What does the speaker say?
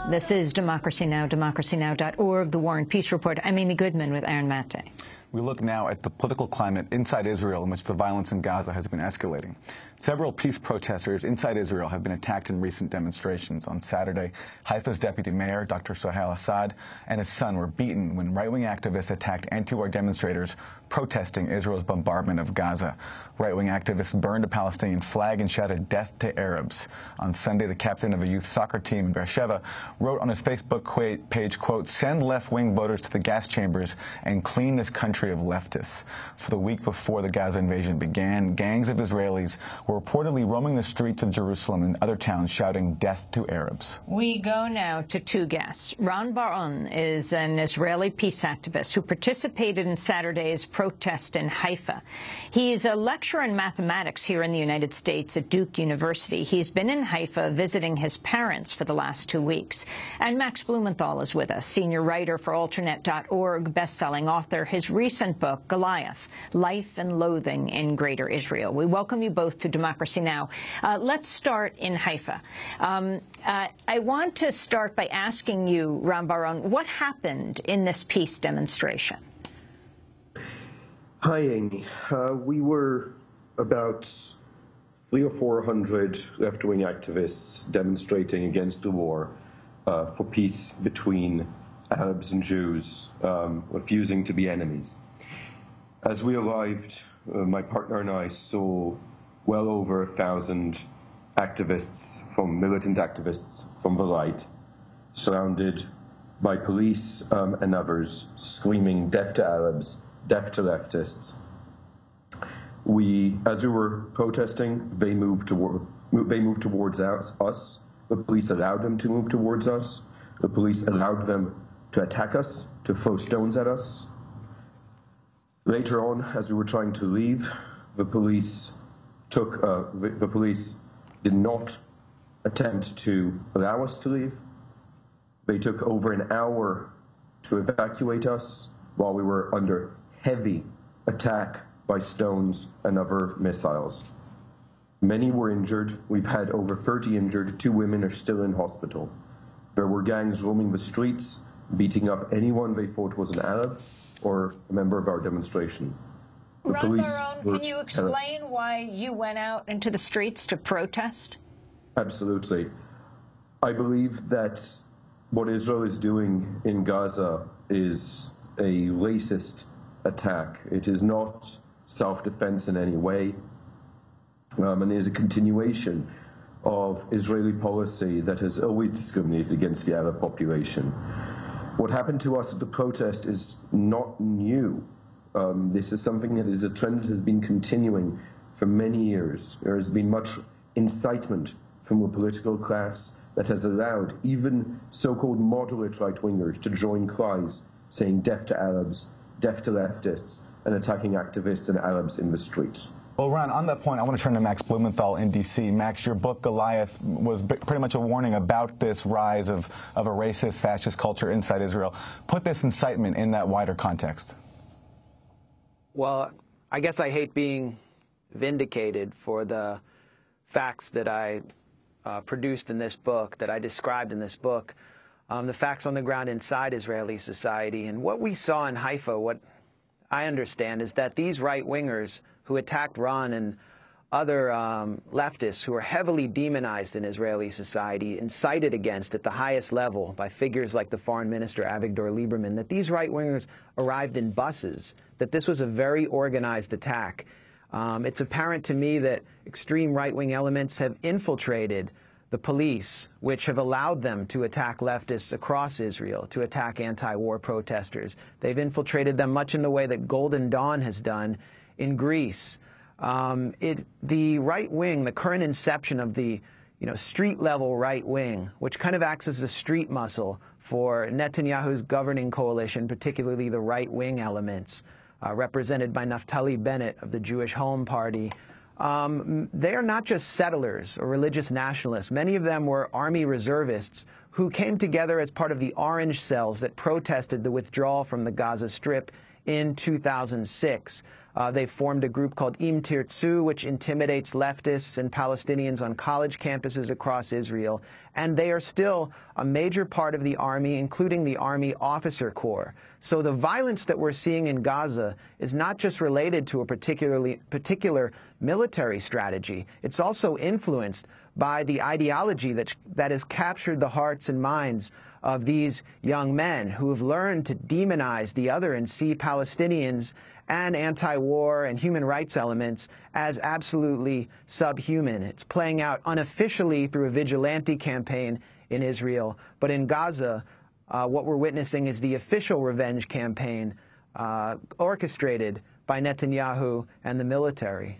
This is Democracy Now!, democracynow.org, The War and Peace Report. I'm Amy Goodman with Aaron Matte. We look now at the political climate inside Israel in which the violence in Gaza has been escalating. Several peace protesters inside Israel have been attacked in recent demonstrations. On Saturday, Haifa's deputy mayor, Dr. Sohail Assad, and his son were beaten when right-wing activists attacked anti-war demonstrators protesting Israel's bombardment of Gaza. Right-wing activists burned a Palestinian flag and shouted "Death to Arabs." On Sunday, the captain of a youth soccer team in Beersheba wrote on his Facebook page, quote, "Send left-wing voters to the gas chambers and clean this country of leftists." For the week before the Gaza invasion began, gangs of Israelis were reportedly roaming the streets of Jerusalem and other towns shouting "Death to Arabs." We go now to two guests. Ron Bar-On is an Israeli peace activist who participated in Saturday's protest in Haifa. He's a lecturer in mathematics here in the United States at Duke University. He's been in Haifa visiting his parents for the last 2 weeks. And Max Blumenthal is with us, senior writer for Alternet.org, best-selling author. His recent book, Goliath, Life and Loathing in Greater Israel. We welcome you both to Democracy Now! Let's start in Haifa. I want to start by asking you, Ron Bar-On, what happened in this peace demonstration? Hi, Amy. We were about 300 or 400 left-wing activists demonstrating against the war for peace between Arabs and Jews, refusing to be enemies. As we arrived, my partner and I saw well over 1,000 activists, militant activists from the right, surrounded by police and others, screaming "Death to Arabs, death to leftists." As we were protesting, they moved towards us. The police allowed them to move towards us. The police allowed them to attack us, to throw stones at us. Later on, as we were trying to leave, the police did not attempt to allow us to leave. They took over an hour to evacuate us while we were under heavy attack by stones and other missiles. Many were injured. We've had over 30 injured. 2 women are still in hospital. There were gangs roaming the streets, beating up anyone they thought was an Arab or a member of our demonstration. Ron Bar-On, can you explain why you went out into the streets to protest? Absolutely. I believe that what Israel is doing in Gaza is a racist attack. It is not self-defense in any way, and it is a continuation of Israeli policy that has always discriminated against the Arab population. What happened to us at the protest is not new. This is something that is a trend that has been continuing for many years. There has been much incitement from the political class that has allowed even so-called moderate right-wingers to join cries saying "Death to Arabs, death to leftists," and attacking activists and Arabs in the streets. Well, Ron, on that point, I want to turn to Max Blumenthal in D.C. Max, your book, Goliath, was pretty much a warning about this rise of a racist, fascist culture inside Israel. Put this incitement in that wider context. Well, I guess I hate being vindicated for the facts that I produced in this book, that I described in this book, the facts on the ground inside Israeli society. And what we saw in Haifa, what I understand, is that these right-wingers who attacked Ron and other leftists who are heavily demonized in Israeli society, incited against at the highest level by figures like the foreign minister Avigdor Lieberman, that these right-wingers arrived in buses, that this was a very organized attack. It's apparent to me that extreme right-wing elements have infiltrated the police, which have allowed them to attack leftists across Israel, to attack anti-war protesters. They've infiltrated them much in the way that Golden Dawn has done in Greece. The right wing, the current inception of the street-level right wing, which kind of acts as a street muscle for Netanyahu's governing coalition, particularly the right-wing elements, represented by Naftali Bennett of the Jewish Home Party. They are not just settlers or religious nationalists. Many of them were army reservists who came together as part of the Orange Cells that protested the withdrawal from the Gaza Strip in 2006. They've formed a group called Im Tirtzu, which intimidates leftists and Palestinians on college campuses across Israel. And they are still a major part of the army, including the Army Officer Corps. So the violence that we're seeing in Gaza is not just related to a particular military strategy. It's also influenced by the ideology that has captured the hearts and minds of these young men who have learned to demonize the other and see Palestinians and anti-war and human rights elements as absolutely subhuman. It's playing out unofficially through a vigilante campaign in Israel, but in Gaza, what we're witnessing is the official revenge campaign orchestrated by Netanyahu and the military.